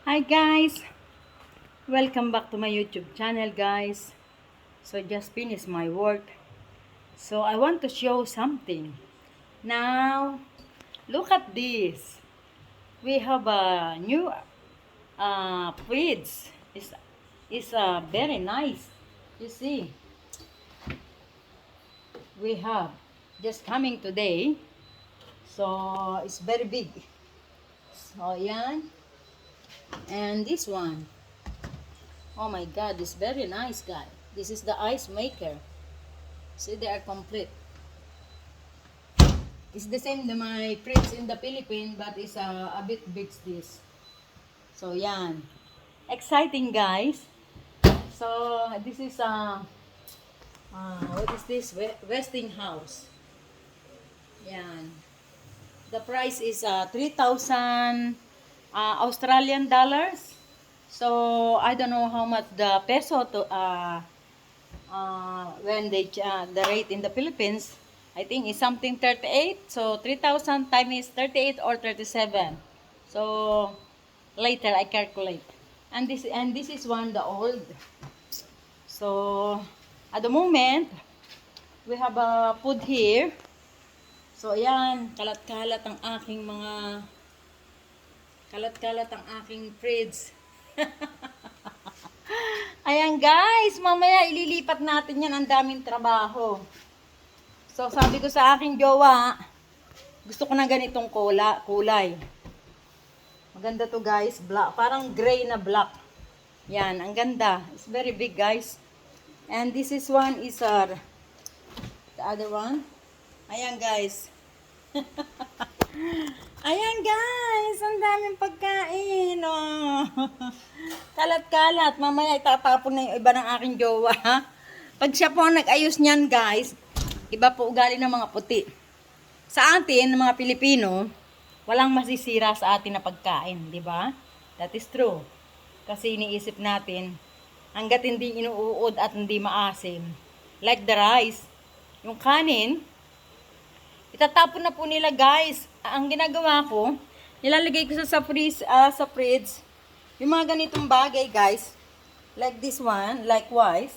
Hi guys! Welcome back to my YouTube channel guys. So just finished my work. So I want to show something. Now, look at this. We have a new fridge. It's very nice. You see, we have just coming today. So it's very big. So yan. And this one. Oh my God, this very nice guy. This is the ice maker. See, they are complete. It's the same to my fridge in the Philippines, but it's a bit big this. So, yan. Exciting, guys. So, this is what is this? Westinghouse. Yan. The price is 3,000 Australian dollars. So, I don't know how much the peso to when the rate in the Philippines, I think is something 38. So 3,000 times 38 or 37. So later I calculate. And this is one the old. So at the moment we have a food here. So ayan, kalat-kalat ang aking fridge. Ayan guys, mamaya ililipat natin yan, ang daming trabaho. So sabi ko sa aking jowa, gusto ko ng ganitong kulay. Maganda to guys, black, parang gray na black. Yan, ang ganda. It's very big guys. And this is one is the other one. Ayan guys. Ayan guys, ang daming pagkain. Oh. Kalat-kalat. Mamaya itatapon na yung iba ng aking jowa. Pag siya po nag-ayos niyan guys, iba po ugali ng mga puti. Sa atin, ng mga Pilipino, walang masisira sa atin na pagkain, di ba? That is true. Kasi iniisip natin, hanggat hindi inuuod at hindi maasim, like the rice, yung kanin, itatapon na po nila guys. Ang ginagawa ko, nilalagay ko sa fridge, yung mga ganitong bagay guys, like this one, likewise,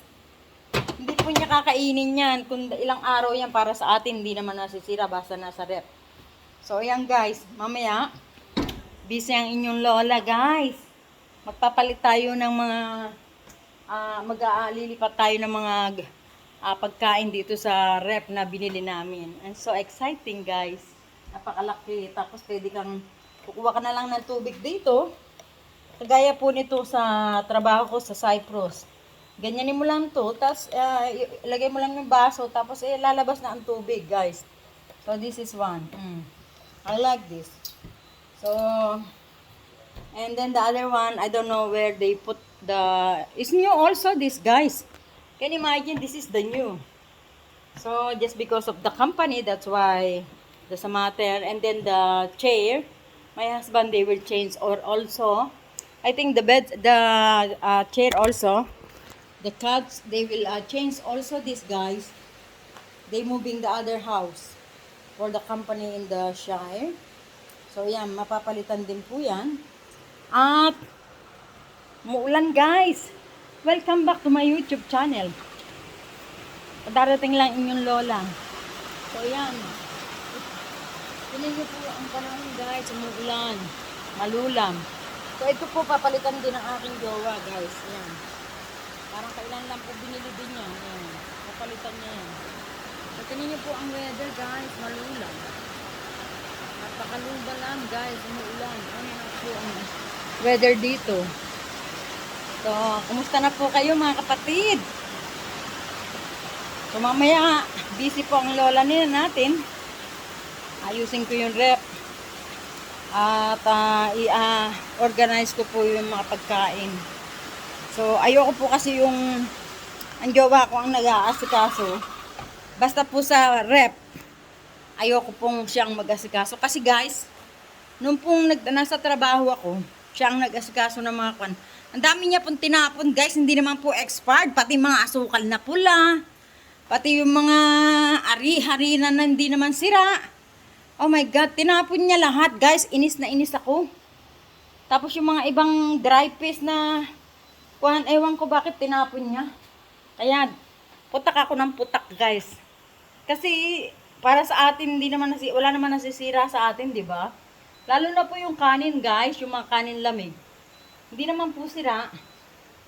hindi po niya kakainin yan. Kung ilang araw yan para sa atin, hindi naman nasisira, basta nasa rep. So ayan guys, mamaya, busy ang inyong lola guys. Magpapalit tayo ng mga, lilipat tayo ng mga pagkain dito sa rep na binili namin. And so exciting guys. Napakalaki. Tapos pwede kang, kukuha ka na lang ng tubig dito. Kagaya po nito sa trabaho ko sa Cyprus. Ganyanin mo lang to, tapos ilagay mo lang yung baso, tapos lalabas na ang tubig guys. So this is one. I like this. So, and then the other one, I don't know where they put it's new also this guys. Can you imagine, this is the new. So just because of the company, that's why there's a matter. And then the chair, my husband, they will change, or also, I think the chair also, the cuts, they will change also this guys. They moving the other house for the company in the Shire. So yan, mapapalitan din po yan. At muulan guys. Welcome back to my YouTube channel. Darating lang inyong lola. So yan. Tingnan niyo po ang panahon guys, umuulan, malulam. So ito po papalitan din ng aking jowa guys. Yan. Parang kailan lang po binili din niya. Yan. Papalitan niya yan. So tingnan niyo po ang weather guys, malulam. Napakalumba lang guys, umuulan. Ano na po ang weather dito. So, kumusta na po kayo mga kapatid? So mamaya, busy po ang lola nila natin. Ayusin ko yung rep. At i-organize ko po yung mga pagkain. So, ayoko po kasi ang jowa ko ang nag-aasikaso. Basta po sa rep, ayoko pong siyang mag-asikaso. Kasi guys, nung pong nasa trabaho ako, siya ang nag-asikaso ng mga kwan. Ang dami niya pong tinapon guys, hindi naman po expired. Pati mga asukal na pula. Pati yung mga ari-harina na hindi naman sira. Oh my God, tinapon niya lahat guys. Inis na inis ako. Tapos yung mga ibang dry fish na ewan ko bakit tinapon niya. Kaya putak ako ng putak, guys. Kasi para sa atin wala naman nasisira sa atin, 'di ba? Lalo na po yung kanin, guys, yung mga kanin lamig. Hindi naman po sira.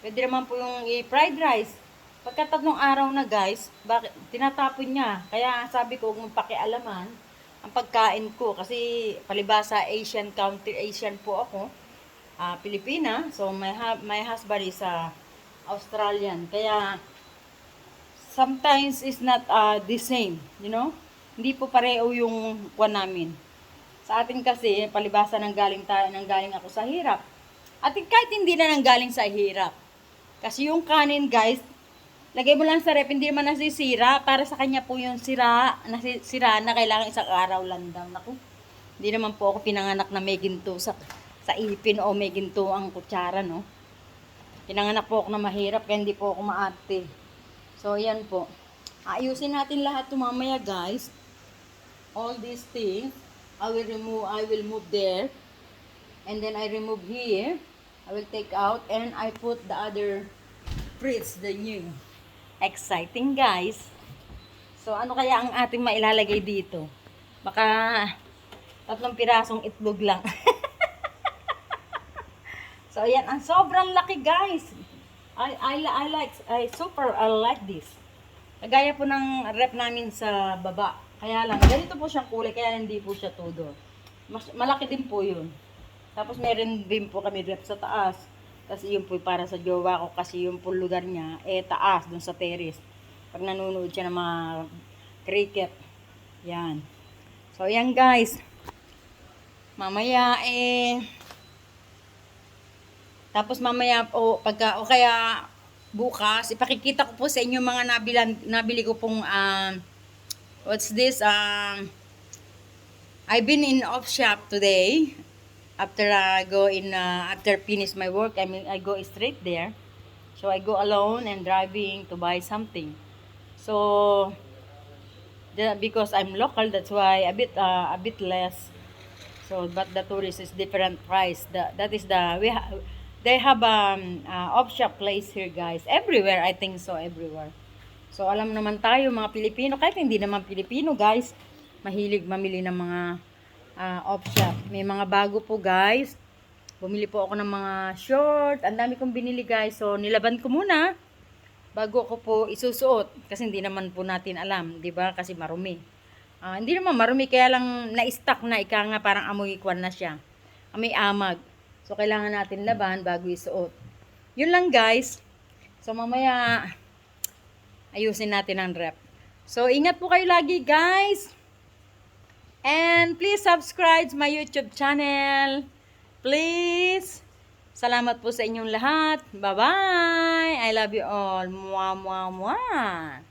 Pwede naman po yung fried rice. Pagka 3 araw na, guys, bakit tinatapon niya? Kaya sabi ko, kung pakialaman ang pagkain ko kasi palibasa Asian country, Asian po ako. Pilipina. So my husband is Australian. Kaya sometimes it's not the same, you know? Hindi po pareho yung kuwan namin. Sa atin kasi palibasa nanggaling ako sa hirap. At kahit hindi na nanggaling sa hirap. Kasi yung kanin, guys, lagay mo lang sa rep, hindi naman nasisira. Para sa kanya po yung sira na kailangan 1 araw lang daw. Naku, hindi naman po ako pinanganak na may ginto sa ipin o may ginto ang kutsara, no? Pinanganak po ako na mahirap kaya hindi po ako maarte. So, yan po. Ayusin natin lahat ito mamaya, guys. All these things, I will move there. And then I remove here. I will take out and I put the other fruits, the new. Exciting, guys. So, ano kaya ang ating mailalagay dito? Baka 3 pirasong itlog lang. So, ayan. Ang sobrang laki, guys. I like this. Kagaya po ng rep namin sa baba. Kaya lang, ganito po siyang kulay, kaya hindi po siya todo. Malaki din po yun. Tapos meron din po kami rep sa taas. Kasi yun po para sa jowa ko, kasi yung po lugar niya, taas, dun sa terrace. Pag nanonood siya ng mga cricket. Yan. So, yan, guys. Mamaya, tapos mamaya o kaya bukas ipakikita ko po sa inyo mga nabili ko pong what's this, I've been in off shop today after after finish my work. I go straight there. So I go alone and driving to buy something. So because I'm local, that's why a bit less. So but the tourist is different price. That is they have off shop place here, guys. Everywhere, I think so, everywhere. So alam naman tayo mga Pilipino, kahit hindi naman Pilipino, guys, mahilig mamili ng mga off shop. May mga bago po, guys. Bumili po ako ng mga short. Ang dami kong binili, guys. So nilaban ko muna bago ko po isusuot kasi hindi naman po natin alam, 'di ba? Kasi marumi. Hindi naman marumi, kaya lang na-stuck na nga parang amoy kwan na siya. Amoy amag. So, kailangan natin laban bago isuot. Yun lang, guys. So, mamaya, ayusin natin ang rep. So, ingat po kayo lagi, guys. And please subscribe to my YouTube channel. Please. Salamat po sa inyong lahat. Bye-bye. I love you all. Mwah, mwah, mwah.